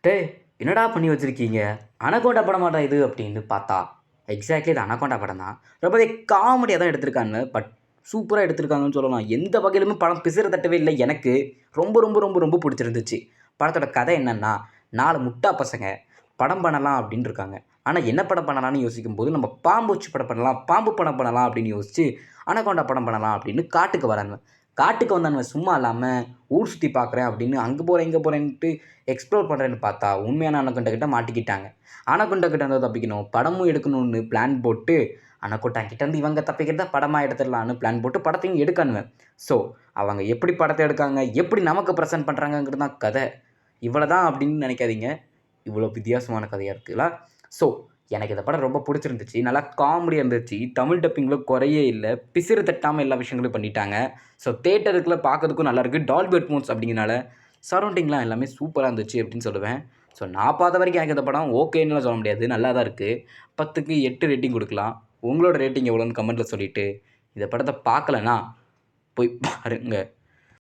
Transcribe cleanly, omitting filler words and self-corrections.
டேய் என்னடா பண்ணி வச்சுருக்கீங்க அனகோண்டா படமாடா இது அப்படின்னு பார்த்தா எக்ஸாக்ட்லி இது அனகோண்டா படம் தான். ரொம்பவே காமெடியாக தான் எடுத்திருக்காங்க. பட் சூப்பராக எடுத்திருக்காங்கன்னு சொல்லலாம். எந்த வகையிலுமே படம் பிசுற தட்டவே இல்லை. எனக்கு ரொம்ப ரொம்ப ரொம்ப ரொம்ப பிடிச்சிருந்துச்சு. படத்தோட கதை என்னன்னா, 4 முட்டா பசங்க படம் பண்ணலாம் அப்படின்னு இருக்காங்க. ஆனால் என்ன படம் பண்ணலாம்னு யோசிக்கும்போது நம்ம பாம்பு வச்சு படம் பண்ணலாம், பாம்பு படம் பண்ணலாம் அப்படின்னு யோசிச்சு அனகோண்டா படம் பண்ணலாம் அப்படின்னு காட்டுக்கு வராங்க. காட்டுக்கு வந்தவன் சும்மா இல்லாமல் ஊர் சுற்றி பார்க்குறேன் அப்படின்னு அங்கே போகிறேன் இங்கே போகிறேன்ட்டு எக்ஸ்ப்ளோர் பண்ணுறேன்னு பார்த்தா உண்மையான அனகொண்டா கிட்ட மாட்டிக்கிட்டாங்க. அனகொண்டா கிட்ட இருந்து தப்பிக்கணும், படமும் எடுக்கணும்னு பிளான் போட்டு அனகொண்டா கிட்டேருந்து இவங்க தப்பிக்கிறத படமாக எடுத்துடலான்னு பிளான் போட்டு படத்தையும் எடுக்கணுவேன். ஸோ அவங்க எப்படி படத்தை எடுக்காங்க, எப்படி நமக்கு ப்ரெசென்ட் பண்ணுறாங்கங்கிறது தான் கதை. இவ்வளோ தான் அப்படின்னு நினைக்காதீங்க. இவ்வளோ வித்தியாசமான கதையாக இருக்குல்ல. ஸோ எனக்கு இந்த படம் ரொம்ப பிடிச்சிருந்துச்சு. நல்லா காமெடியாக இருந்துச்சு. தமிழ் டப்பிங்கில் குறையே இல்லை. பிசிறு தட்டாமல் எல்லா விஷயங்களும் பண்ணிட்டாங்க. ஸோ தேட்டருக்குள்ள பார்க்கறதுக்கும் நல்லாயிருக்கு. டால்பி அட்மாஸ் அப்படிங்கிறனால சரௌண்டிங்லாம் எல்லாமே சூப்பராக இருந்துச்சு அப்படின்னு சொல்லுவேன். ஸோ நான் பார்த்த வரைக்கும் எனக்கு இந்த படம் ஓகேன்னுலாம் சொல்ல முடியாது. நல்லா தான் இருக்குது. 10க்கு 8 ரேட்டிங் கொடுக்கலாம். உங்களோட ரேட்டிங் எவ்வளோன்னு கமெண்ட்டில் சொல்லிவிட்டு இந்த படத்தை பார்க்கலன்னா போய் பாருங்க.